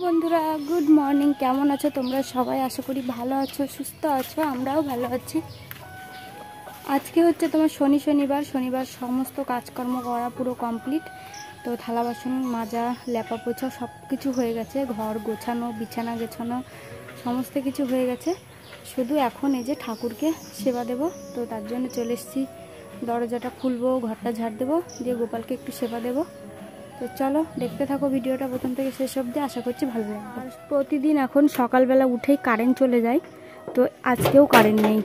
বন্ধুরা, good morning. কেমন আছো তোমরা সবাই? আশা করি ভালো আছো, সুস্থ আছো। আমরাও ভালো আছি। আজকে হচ্ছে তোমার শনিবার সমস্ত কাজকর্ম করা পুরো কমপ্লিট। তো থালা বাসন মাজা, লেপা পোছা সব কিছু হয়ে গেছে। ঘর গোছানো, বিছানা গোছানো সমস্ত কিছু হয়ে গেছে। শুধু এখন এই যে ঠাকুরকে সেবা দেব, তো তার জন্য চলে এসেছি। দরজাটা খুলবো, ঘরটা ঝাড় দেবো, দিয়ে গোপালকে একটু সেবা দেবো। তো চলো দেখতে থাকো ভিডিওটা প্রথম থেকে শেষ অবধি। আশা করছি ভালো লাগবে। আর প্রতিদিন এখন সকালবেলা উঠেই কারেন্ট চলে যায়, তো আজকেও কারেন্ট নেই।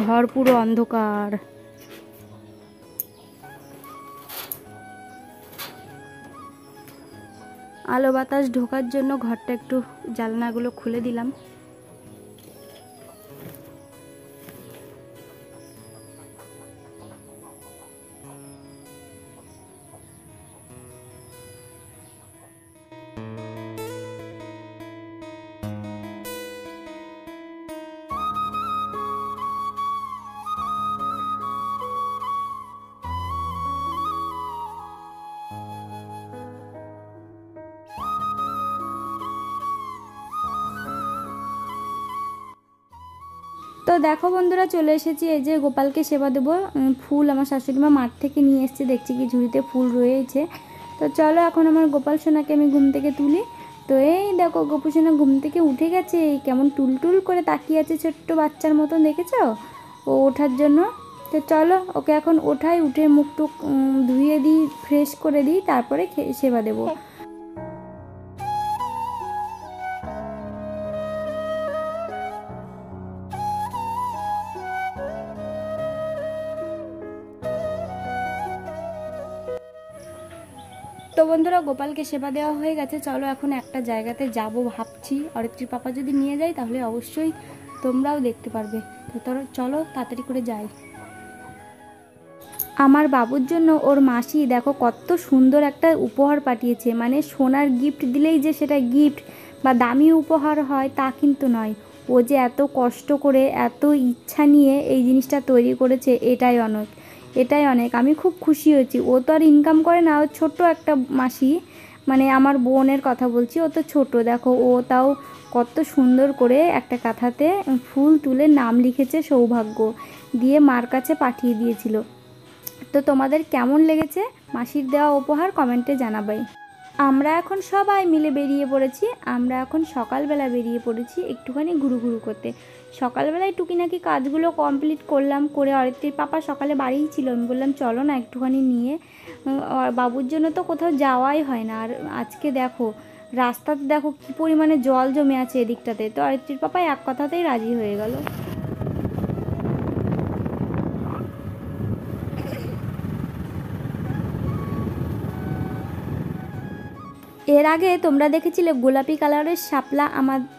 ঘর পুরো অন্ধকার। আলো বাতাস ঢোকার জন্য ঘরটা একটু জানলাগুলো খুলে দিলাম। তো দেখো বন্ধুরা, চলে এসেছি। এই যে গোপালকে সেবা দেবো। ফুল আমার শাশুড়িমা মাঠ থেকে নিয়ে এসছে, দেখছি কি ঝুড়িতে ফুল রয়েছে। তো চলো এখন আমার গোপাল সোনাকে আমি ঘুম থেকে তুলি। তো এই দেখো গোপু সোনা ঘুম থেকে উঠে গেছে, কেমন টুলটুল করে তাকিয়ে আছে ছোট্ট বাচ্চার মতন, দেখেছো? ও ওঠার জন্য। তো চলো ওকে এখন ওঠাই, উঠে মুখ টুক ধুয়ে দিই, ফ্রেশ করে দিই, তারপরে সেবা দেবো। তো বন্ধুরা, গোপালকে সেবা দেওয়া হয়ে গেছে। চলো এখন একটা জায়গাতে যাব ভাবছি। অরিত্রীর পাপা যদি নিয়ে যায় তাহলে অবশ্যই তোমরাও দেখতে পারবে। তো চলো তাড়াতাড়ি করে যাই। আমার বাবুর জন্য ওর মাসি দেখো কত সুন্দর একটা উপহার পাঠিয়েছে। মানে সোনার গিফট দিলেই যে সেটা গিফট বা দামি উপহার হয় তা কিন্তু নয়। ও যে এত কষ্ট করে, এত ইচ্ছা নিয়ে এই জিনিসটা তৈরি করেছে, এটাই অনেক। আমি খুব খুশি হয়েছি। ও তো আর ইনকাম করে না, ও ছোট্ট একটা মাসি, মানে আমার বোনের কথা বলছি। ও তো ছোট, দেখো ও তাও কত সুন্দর করে একটা কাঁথাতে ফুল তুলে নাম লিখেছে সৌভাগ্য, দিয়ে মার কাছে পাঠিয়ে দিয়েছিল। তো তোমাদের কেমন লেগেছে মাসির দেওয়া উপহার কমেন্টে জানাবে। আমরা এখন সবাই মিলে বেরিয়ে পড়েছি। আমরা এখন সকালবেলা বেরিয়ে পড়েছি একটুখানি ঘুরু করতে। সকালবেলায় টুকিনাকি কাজগুলো কমপ্লিট করলাম, করে অরিত্রীর পাপা সকালে বাড়িই ছিল। আমি বললাম চলো না একটুখানি নিয়ে, বাবুর জন্য তো কোথাও যাওয়াই হয় না। আর আজকে দেখো রাস্তাতে দেখো কী পরিমাণে জল জমে আছে এদিকটাতে। তো অরিত্রীর পাপা এক কথাতেই রাজি হয়ে গেল। এর আগে তোমরা দেখেছিলে গোলাপি কালারের শাপলা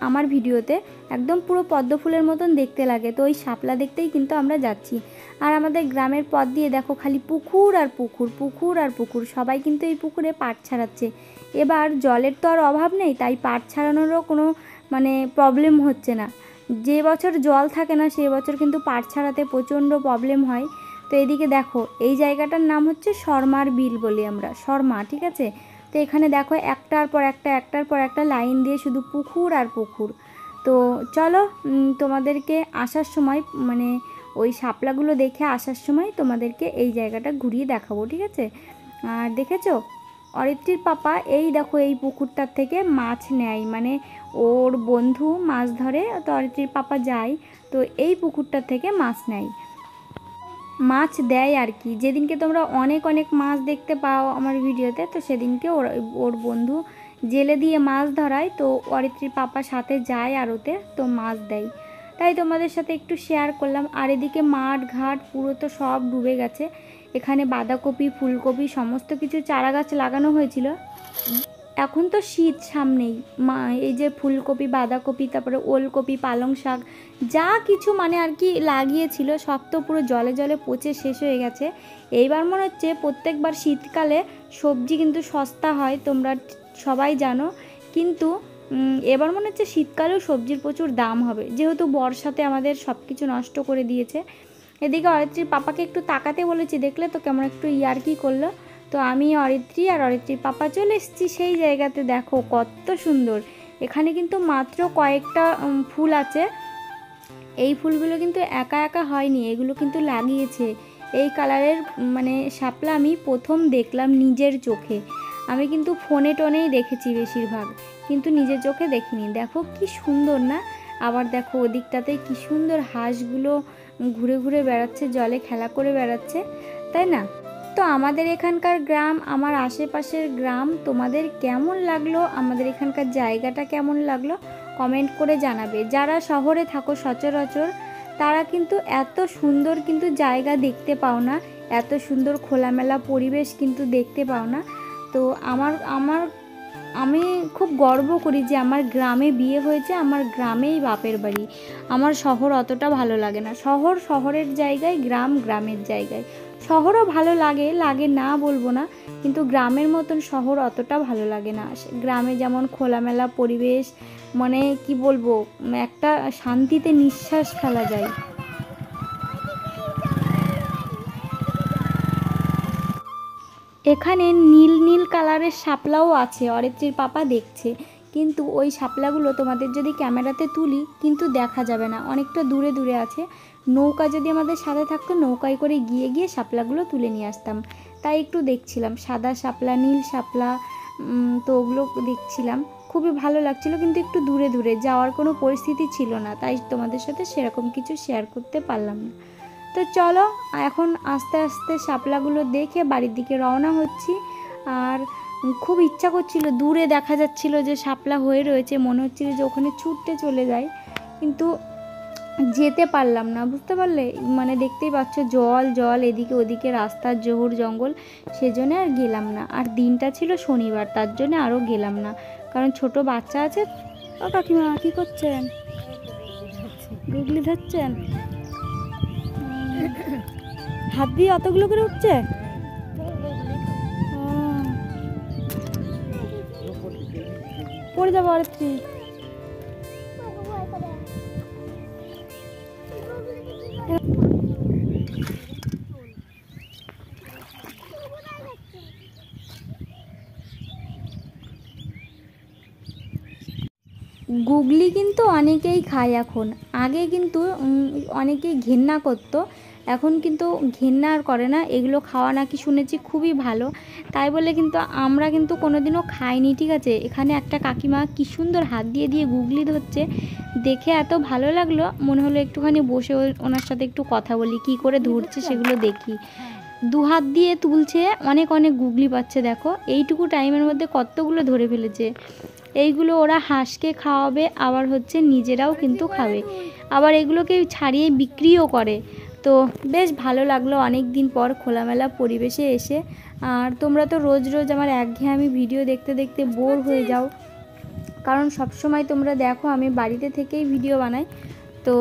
আমার ভিডিওতে, একদম পুরো পদ্ম ফুলের মতন দেখতে লাগে। তো ওই শাপলা দেখতেই কিন্তু আমরা যাচ্ছি। আর আমাদের গ্রামের পথ দিয়ে দেখো খালি পুকুর আর পুকুর, পুকুর আর পুকুর। সবাই কিন্তু এই পুকুরে পাট ছাড়াচ্ছে। এবার জলের তো আর অভাব নেই, তাই পাট ছাড়ানোরও কোনো মানে প্রবলেম হচ্ছে না। যে বছর জল থাকে না সেই বছর কিন্তু পাট ছাড়াতে প্রচণ্ড প্রবলেম হয়। তো এদিকে দেখো এই জায়গাটার নাম হচ্ছে শর্মার বিল বলি আমরা, শর্মা, ঠিক আছে? তো এখানে দেখো একটার পর একটা লাইন দিয়ে শুধু পুকুর আর পুকুর। তো চলো তোমাদেরকে আসার সময় মানে ওই শাপলাগুলো দেখে আসার সময় তোমাদেরকে এই জায়গাটা ঘুরিয়ে দেখাবো, ঠিক আছে? আর দেখেছো অরিত্রীর পাপা এই দেখো এই পুকুরটার থেকে মাছ নেয়, মানে ওর বন্ধু মাছ ধরে, তো অরিত্রীর পাপা যায়, তো এই পুকুরটার থেকে মাছ নেয়, মাছ দেয় আর কি। যেদিনকে তোমরা অনেক অনেক মাছ দেখতে পাও আমার ভিডিওতে, তো সেদিনকে ওর বন্ধু জেলে দিয়ে মাছ ধরায়। তো অরিত্রীর পাপার সাথে যায় আড়তে, তো মাছ দেয়। তাই তোমাদের সাথে একটু শেয়ার করলাম। আর এদিকে মাঠ ঘাট পুরো তো সব ডুবে গেছে। এখানে বাঁধাকপি, ফুলকপি সমস্ত কিছু চারা গাছ লাগানো হয়েছিল। এখন তো শীত সামনেই, এই যে ফুলকপি, বাঁধাকপি, তারপরে ওলকপি, পালং শাক যা কিছু মানে আর কি লাগিয়েছিল সব তো পুরো জলে জলে পচে শেষ হয়ে গেছে। এইবার মনে হচ্ছে প্রত্যেকবার শীতকালে সবজি কিন্তু সস্তা হয়, তোমরা সবাই জানো। কিন্তু এবার মনে হচ্ছে শীতকালেও সবজির প্রচুর দাম হবে, যেহেতু বর্ষাতে আমাদের সব কিছু নষ্ট করে দিয়েছে। এদিকে অরিত্রীর পাপাকে একটু তাকাতে বলেছি, দেখলে তো কেমন একটু ইয়ার্কি করলো। তো আমি অরিত্রী আর অরিত্রীর পাপা চলে এসেছি সেই জায়গাতে। দেখো কত সুন্দর, এখানে কিন্তু মাত্র কয়েকটা ফুল আছে। এই ফুলগুলো কিন্তু একা একা হয়নি, এগুলো কিন্তু লাগিয়েছে। এই কালারের মানে শাপলা আমি প্রথম দেখলাম নিজের চোখে। আমি কিন্তু ফোনে টোনেই দেখেছি বেশিরভাগ, কিন্তু নিজের চোখে দেখিনি। দেখো কি সুন্দর না। আবার দেখো ওদিকটাতে কি সুন্দর হাঁসগুলো ঘুরে ঘুরে বেড়াচ্ছে, জলে খেলা করে বেড়াচ্ছে, তাই না? তো আমাদের এখানকার গ্রাম, আমার আশেপাশের গ্রাম তোমাদের কেমন লাগলো, আমাদের এখানকার জায়গাটা কেমন লাগলো কমেন্ট করে জানাবে। যারা শহরে থাকো সচরাচর তারা কিন্তু এত সুন্দর কিন্তু জায়গা দেখতে পাও না, এত সুন্দর খোলামেলা পরিবেশ কিন্তু দেখতে পাও না। তো আমি খুব গর্ব করি যে আমার গ্রামে বিয়ে হয়েছে, আমার গ্রামেই বাপের বাড়ি। আমার শহর অতটা ভালো লাগে না। শহর শহরের জায়গায়, গ্রাম গ্রামের জায়গায়। শহরও ভালো লাগে, লাগে না বলবো না, কিন্তু গ্রামের মতন শহর অতটা ভালো লাগে না। গ্রামে যেমন খোলামেলা পরিবেশ, মানে কি বলবো, একটা শান্তিতে নিঃশ্বাস ফেলা যায়। এখানে নীল নীল কালারের শাপলাও আছে, অরিত্রীর পাপা দেখছে। কিন্তু ওই শাপলাগুলো তোমাদের যদি ক্যামেরাতে তুলি কিন্তু দেখা যাবে না, অনেকটা দূরে দূরে আছে। নৌকা যদি আমাদের সাথে থাকতো, নৌকায় করে গিয়ে গিয়ে শাপলাগুলো তুলে নিয়ে আসতাম। তাই একটু দেখছিলাম সাদা শাপলা, নীল শাপলা, তো ওগুলো দেখছিলাম, খুবই ভালো লাগছিল। কিন্তু একটু দূরে দূরে যাওয়ার কোনো পরিস্থিতি ছিল না, তাই তোমাদের সাথে সেরকম কিছু শেয়ার করতে পারলাম না। তো চলো এখন আস্তে আস্তে শাপলাগুলো দেখে বাড়ির দিকে রওনা হচ্ছি। আর খুব ইচ্ছা করছিল, দূরে দেখা যাচ্ছিল যে শাপলা হয়ে রয়েছে, মনে হচ্ছিল যে ওখানে ছুটতে চলে যায়, কিন্তু যেতে পারলাম না, বুঝতে পারলে? মানে দেখতেই পাচ্ছ জল জল, এদিকে ওদিকে রাস্তার জোহর জঙ্গল, সেজন্য আর গেলাম না। আর দিনটা ছিল শনিবার, তার জন্য আরও গেলাম না, কারণ ছোট বাচ্চা আছে। ও কাকিমা কী করছেন? গুগলি ধরছেন? হাত দিয়ে অতগুলো করে উঠছে? পড়ে যাবো আরেকটি। গুগলি কিন্তু অনেকেই খায় এখন, আগে কিন্তু অনেকেই ঘেন্না করতো, এখন কিন্তু ঘেন্না আর করে না। এগুলো খাওয়া নাকি শুনেছি খুবই ভালো, তাই বলে কিন্তু আমরা কিন্তু কোনোদিনও খাইনি, ঠিক আছে? এখানে একটা কাকিমা কী সুন্দর হাত দিয়ে দিয়ে গুগলি ধরছে, দেখে এত ভালো লাগলো, মনে হলো একটুখানি বসে ওনার সাথে একটু কথা বলি, কি করে ধরছে সেগুলো দেখি। দু হাত দিয়ে তুলছে, অনেক অনেক গুগলি পাচ্ছে। দেখো এইটুকু টাইমের মধ্যে কতগুলো ধরে ফেলেছে। এইগুলো ওরা হাঁসকে খাওয়াবে, আবার হচ্ছে নিজেরাও কিন্তু খাবে, আবার এগুলোকে ছাড়িয়ে বিক্রিও করে। তো বেশ ভালো লাগলো অনেক দিন পর খোলামেলা পরিবেশে এসে। আর তোমরা তো রোজ রোজ আমার একঘেয়েমি ভিডিও দেখতে দেখতে বোর হয়ে যাও, কারণ সব সময় তোমরা দেখো আমি বাড়িতে থেকেই ভিডিও বানাই। তো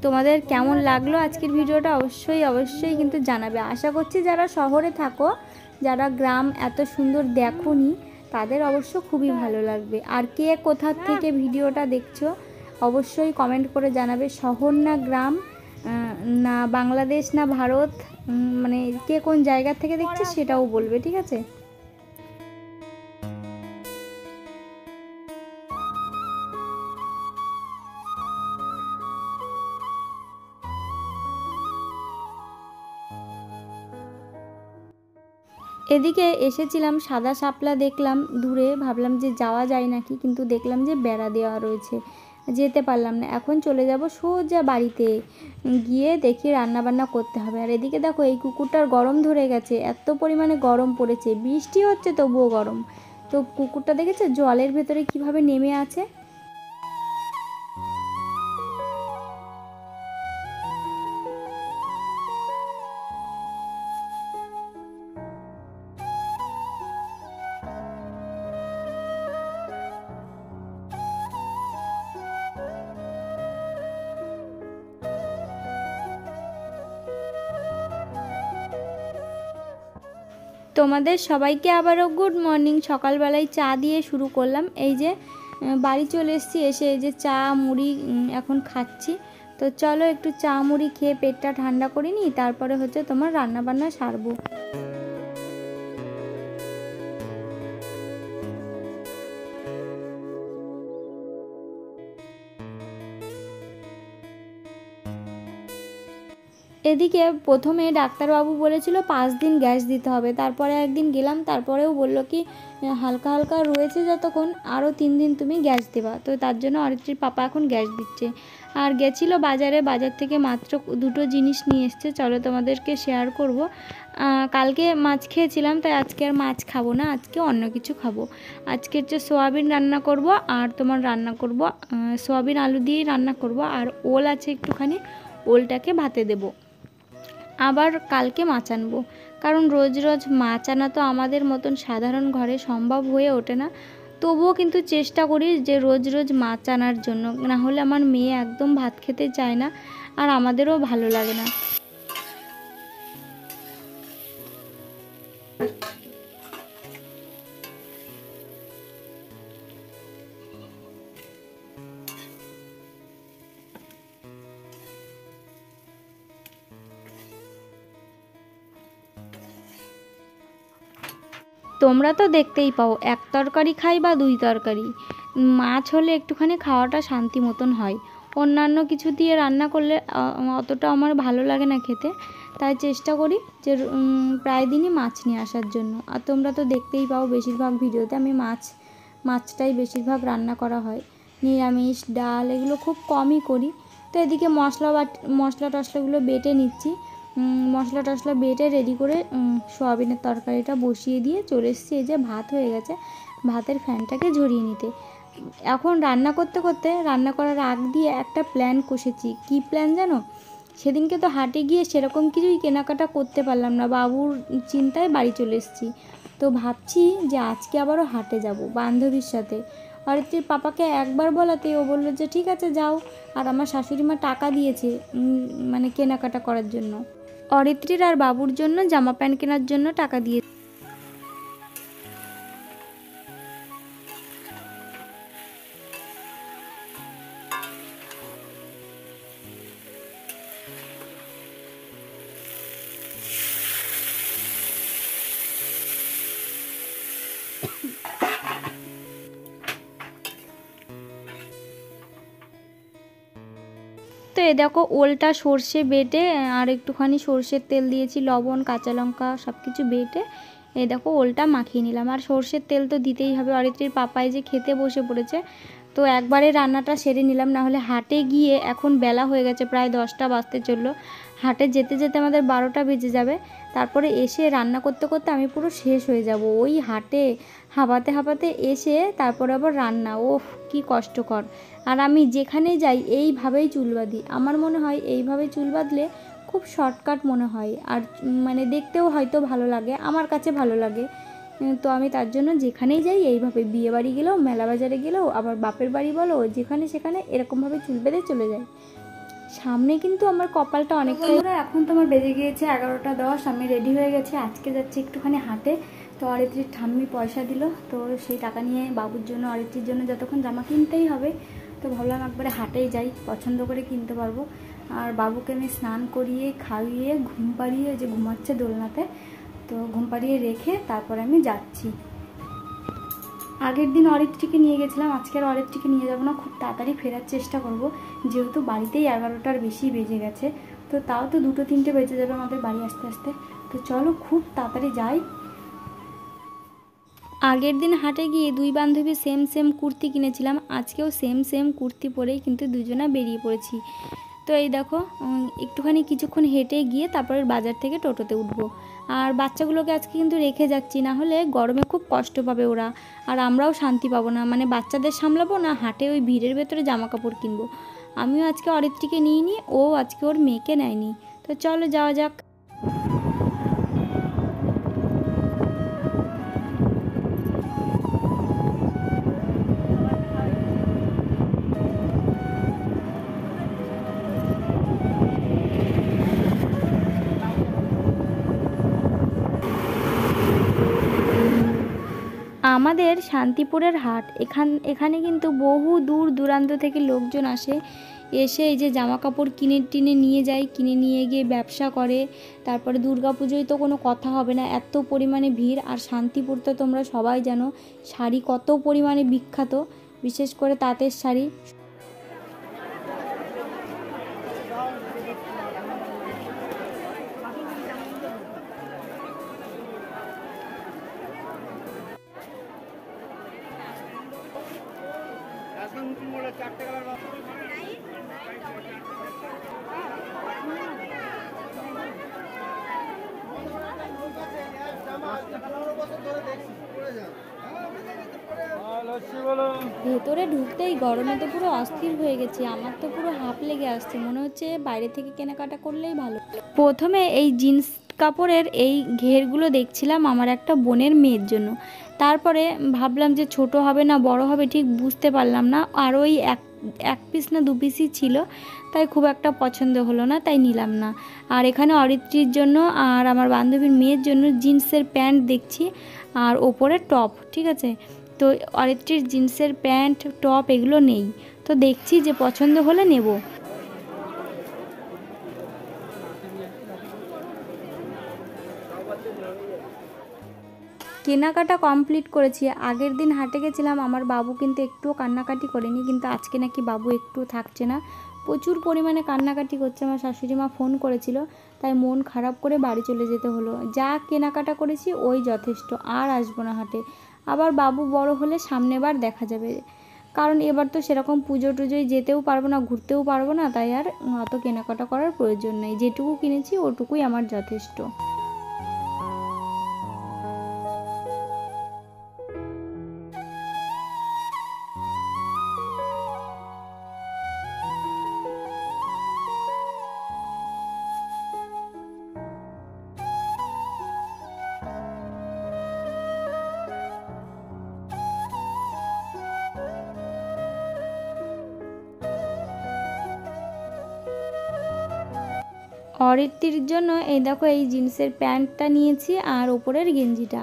তোমাদের কেমন লাগলো আজকের ভিডিওটা অবশ্যই অবশ্যই কিন্তু জানাবে। আশা করছি যারা শহরে থাকো, যারা গ্রাম এত সুন্দর দেখোনি, তাদের অবশ্য খুবই ভালো লাগবে। আর কে কোথা থেকে ভিডিওটা দেখছো অবশ্যই কমেন্ট করে জানাবে। শহর না গ্রাম, না বাংলাদেশ না ভারত, মানে কে কোন জায়গা থেকে দেখছে সেটাও বলবে, ঠিক আছে? এদিকে এসেছিলাম, সাদা শাপলা দেখলাম দূরে, ভাবলাম যে যাওয়া যায় নাকি, কিন্তু দেখলাম যে বেড়া দেওয়া রয়েছে, যেতে পারলাম না। এখন চলে যাব সোজা বাড়িতে, গিয়ে দেখি রান্নাবান্না করতে হবে। আর এদিকে দেখো এই কুকুরটার গরম ধরে গেছে, এত পরিমাণে গরম পড়েছে, বৃষ্টি হচ্ছে তবুও গরম। তো কুকুরটা দেখেছে জলের ভেতরে কিভাবে নেমে আছে। তোমাদের সবাইকে আবারও গুড মর্নিং। সকালবেলায় চা দিয়ে শুরু করলাম। এই যে বাড়ি চলে এসেছি, এসে এই যে চা মুড়ি এখন খাচ্ছি। তো চলো একটু চা মুড়ি খেয়ে পেটটা ঠান্ডা করে নিই, তারপরে হচ্ছে তোমার রান্নাবান্না সারবো। এদিকে প্রথমে ডাক্তারবাবু বলেছিল 5 দিন গ্যাস দিতে হবে, তারপরে একদিন গেলাম, তারপরেও বলল কি হালকা হালকা রয়েছে যতক্ষণ আরও 3 দিন তুমি গ্যাস দেবা। তো তার জন্য অরিত্রীর পাপা এখন গ্যাস দিচ্ছে। আর গেছিলো বাজারে, বাজার থেকে মাত্র 2টো জিনিস নিয়ে এসছে, চলো তোমাদেরকে শেয়ার করব। কালকে মাছ খেয়েছিলাম, তাই আজকে আর মাছ খাবো না, আজকে অন্য কিছু খাবো। আজকে হচ্ছে সোয়াবিন রান্না করব, আর তোমার রান্না করব সোয়াবিন আলু দিয়েই রান্না করব, আর ওল আছে একটুখানি, ওলটাকে ভাতে দেবো। আবার কালকে মাছ আনবো, কারণ রোজ রোজ মাছ আনা তো আমাদের মতন সাধারণ ঘরে সম্ভব হয়ে ওঠে না। তবুও কিন্তু চেষ্টা করি যে রোজ রোজ মাছ আনার জন্য, না হলে আমার মেয়ে একদম ভাত খেতে চায় না, আর আমাদেরও ভালো লাগে না। তোমরা তো দেখতেই পাও, এক তরকারি খাই বা 2 তরকারি, মাছ হলে একটুখানি খাওয়াটা শান্তি মতন হয়। অন্যান্য কিছু দিয়ে রান্না করলে অতটা আমার ভালো লাগে না খেতে, তাই চেষ্টা করি যে প্রায় দিনই মাছ নিয়ে আসার জন্য। আর তোমরা তো দেখতেই পাও বেশিরভাগ ভিডিওতে আমি মাছটাই বেশিরভাগ রান্না করা হয়, নিরামিষ ডাল এগুলো খুব কমই করি। তো এদিকে মশলা টশলাগুলো বেটে নিচ্ছি, মশলা টশলা বেটে রেডি করে সোয়াবিনের তরকারিটা বসিয়ে দিয়ে চলে এসেছি। এই যে ভাত হয়ে গেছে, ভাতের ফ্যানটাকে ঝরিয়ে নিতে। এখন রান্না করতে করতে, রান্না করার আগ দিয়ে একটা প্ল্যান কষেছি। কি প্ল্যান জানো? সেদিনকে তো হাটে গিয়ে সেরকম কিছুই কেনাকাটা করতে পারলাম না, বাবুর চিন্তায় বাড়ি চলে এসেছি। তো ভাবছি যে আজকে আবারও হাটে যাব বান্ধবীর সাথে। অরিত্রীর পাপাকে একবার বলাতে ও বললো যে ঠিক আছে যাও, আর আমার শাশুড়ি মা টাকা দিয়েছে মানে কেনাকাটা করার জন্য, অরিত্রীর আর বাবুর জন্য জামা প্যান্ট কেনার জন্য টাকা দিয়ে। তো এ দেখো ওলটা সর্ষে বেটে আর একটুখানি সর্ষের তেল দিয়েছি, লবণ কাঁচা লঙ্কা সব কিছু বেটে এই দেখো ওলটা মাখিয়ে নিলাম। আর সর্ষের তেল তো দিতেই হবে, অরিত্রীর পাপাই যে খেতে বসে পড়েছে, তো একবারে রান্নাটা সেরে নিলাম, না হলে হাটে গিয়ে এখন বেলা হয়ে গেছে, প্রায় 10টা বাজতে চললো। হাটে যেতে যেতে আমাদের 12টা বেজে যাবে, তারপরে এসে রান্না করতে করতে আমি পুরো শেষ হয়ে যাব। ওই হাটে হাঁপাতে হাঁপাতে এসে তারপরে আবার রান্না, ওফ কি কষ্টকর। আর আমি যেখানে যাই এইভাবেই চুল বাঁধি, আমার মনে হয় এইভাবে চুল বাঁধলে খুব শর্টকাট মনে হয়, আর মানে দেখতেও হয়তো ভালো লাগে, আমার কাছে ভালো লাগে। তো আমি তার জন্য যেখানেই যাই এইভাবে, বিয়ে বাড়ি গেলেও, মেলা বাজারে গেলেও, আবার বাপের বাড়ি বলো, যেখানে সেখানে এরকমভাবে চুল বেঁধে চলে যায়। সামনে কিন্তু আমার কপালটা অনেকটাই। এখন তোমার বেজে গিয়েছে 11টা 10, আমি রেডি হয়ে গেছি, আজকে যাচ্ছি একটুখানি হাটে। তো অরিত্রীর ঠাম্মি পয়সা দিল, তো সেই টাকা নিয়ে বাবুর জন্য অরিত্রীর জন্য যতক্ষণ জামা কিনতেই হবে, তো ভাবলাম একবারে হাটেই যাই, পছন্দ করে কিনতে পারবো। আর বাবুকে আমি স্নান করিয়ে খাইয়ে ঘুম পাড়িয়ে, যে ঘুমাচ্ছে দোলনাতে, তো ঘুম পাড়িয়ে রেখে তারপরে আমি যাচ্ছি। আগের দিন অরিত্রীকে নিয়ে গেছিলাম, আজকে আর অরিত্রীকে নিয়ে যাবো না, খুব তাড়াতাড়ি ফেরার চেষ্টা করব, যেহেতু বাড়িতেই 11টার বেশি বেজে গেছে। তো তাও তো 2-3টে বেজে যাবে আমাদের বাড়ি আসতে আসতে। তো চলো খুব তাড়াতাড়ি যাই। আগের দিন হাটে গিয়ে 2 বান্ধবী সেম সেম কুর্তি কিনেছিলাম, আজকেও সেম সেম কুর্তি পরেই কিন্তু দুজনা বেরিয়ে পড়েছি। তো এই দেখো একটুখানি কিছুক্ষণ হেঁটে গিয়ে তারপরে বাজার থেকে টোটোতে উঠবো। আর বাচ্চাগুলোকে আজকে কিন্তু রেখে যাচ্ছি, না হলে গরমে খুব কষ্ট পাবে ওরা, আর আমরাও শান্তি পাবো না, মানে বাচ্চাদের সামলাবো না, হাটে ওই ভিড়ের ভেতরে জামা কাপড় কিনবো। আমিও আজকে অরিত্রীকে নিইনি, ও আজকে ওর মেয়েকে নেয়নি। তো চলো যাওয়া যাক। আমাদের শান্তিপুরের হাট, এখানে কিন্তু বহু দূর দূরান্ত থেকে লোকজন আসে, এসে এই যে জামা কাপড় কিনে টিনে নিয়ে যায়, কিনে নিয়ে গিয়ে ব্যবসা করে। তারপরে দুর্গাপুজোয় তো কোনো কথা হবে না, এত পরিমাণে ভিড়। আর শান্তিপুর তো তোমরা সবাই জানো শাড়ি কত পরিমাণে বিখ্যাত, বিশেষ করে তাঁতের শাড়ি। ভেতরে ঢুকতেই গরমে তো পুরো অস্থির হয়ে গেছি, আমার তো পুরো হাঁপ লেগে আসছে, মনে হচ্ছে বাইরে থেকে কেনাকাটা করলেই ভালো। প্রথমে এই জিন্স কাপড়ের এই ঘেরগুলো দেখছিলাম আমার একটা বোনের মেয়ের জন্য, তারপরে ভাবলাম যে ছোট হবে না বড় হবে ঠিক বুঝতে পারলাম না, আর ওই এক পিস না 2 পিসই ছিল, তাই খুব একটা পছন্দ হলো না, তাই নিলাম না। আর এখানে অরিত্রীর জন্য আর আমার বান্ধবীর মেয়ের জন্য জিন্সের প্যান্ট দেখছি আর ওপরে টপ, ঠিক আছে। তো অরিত্রীর জিন্সের প্যান্ট টপ এগুলো নেই, তো দেখছি যে পছন্দ হলে নেব। কেনাকাটা কমপ্লিট করেছি। আগের দিন হাটে গেছিলাম, আমার বাবু কিন্তু একটুও কান্নাকাটি করেনি, কিন্তু আজকে নাকি বাবু একটুও থাকছে না, প্রচুর পরিমাণে কান্নাকাটি করছে। আমার শাশুড়ি মা ফোন করেছিল, তাই মন খারাপ করে বাড়ি চলে যেতে হলো। যা কেনাকাটা করেছি ওই যথেষ্ট, আর আসবো না হাটে। আবার বাবু বড় হলে সামনেবার দেখা যাবে, কারণ এবার তো সেরকম পুজো টুজোয় যেতেও পারবো না, ঘুরতেও পারবো না, তাই আর অত কেনাকাটা করার প্রয়োজন নেই। যেটুকু কিনেছি ওটুকুই আমার যথেষ্ট। অরিত্রীর জন্য এই দেখো এই জিন্সের প্যান্টটা নিয়েছি আর ওপরের গেঞ্জিটা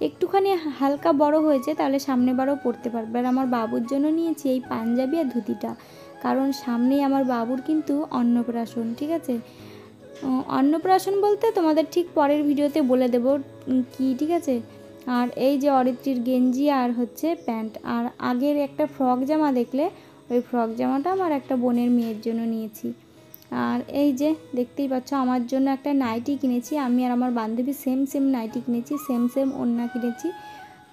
একটুখানি হালকা বড় হয়েছে, তাহলে সামনেবারও পরতে পারবে। আর আমার বাবুর জন্য নিয়েছি এই পাঞ্জাবি আর ধুতিটা, কারণ সামনেই আমার বাবুর কিন্তু অন্নপ্রাশন, ঠিক আছে। অন্নপ্রাশন বলতে তোমাদের ঠিক পরের ভিডিওতে বলে দেব কি, ঠিক আছে। আর এই যে অরিত্রীর গেঞ্জি আর হচ্ছে প্যান্ট, আর আগের একটা ফ্রক জামা দেখলে, ওই ফ্রক জামাটা আমার একটা বোনের মেয়ের জন্য নিয়েছি। আর এই যে দেখতেই পাচ্ছ আমার জন্য একটা নাইটি কিনেছি, আমি আর আমার বান্ধবী সেম সেম নাইটি কিনেছি, সেম সেম ওড়না কিনেছি।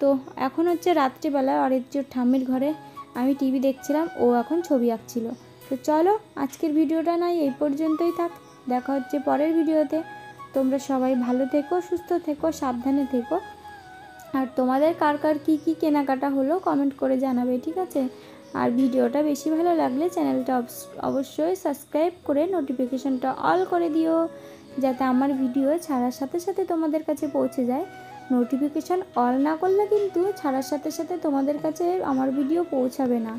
তো এখন হচ্ছে রাত্রিবেলা অরিত্রীর ঠাম্মির ঘরে আমি টিভি দেখছিলাম, ও এখন ছবি আঁকছিল। তো চলো আজকের ভিডিওটা নয় এই পর্যন্তই থাক, দেখা হচ্ছে পরের ভিডিওতে। তোমরা সবাই ভালো থেকো, সুস্থ থেকো, সাবধানে থেকো। আর তোমাদের কার কার কী কী কেনাকাটা হলো কমেন্ট করে জানাবে, ঠিক আছে। আর ভিডিওটা বেশি ভালো লাগলে চ্যানেলটা অবশ্যই সাবস্ক্রাইব করে নোটিফিকেশনটা অল করে দিও, যাতে আমার ভিডিও ছাড়ার সাথে সাথে তোমাদের কাছে পৌঁছে যায়। নোটিফিকেশন অল না করলে কিন্তু ছাড়ার সাথে সাথে তোমাদের কাছে আমার ভিডিও পৌঁছাবে না।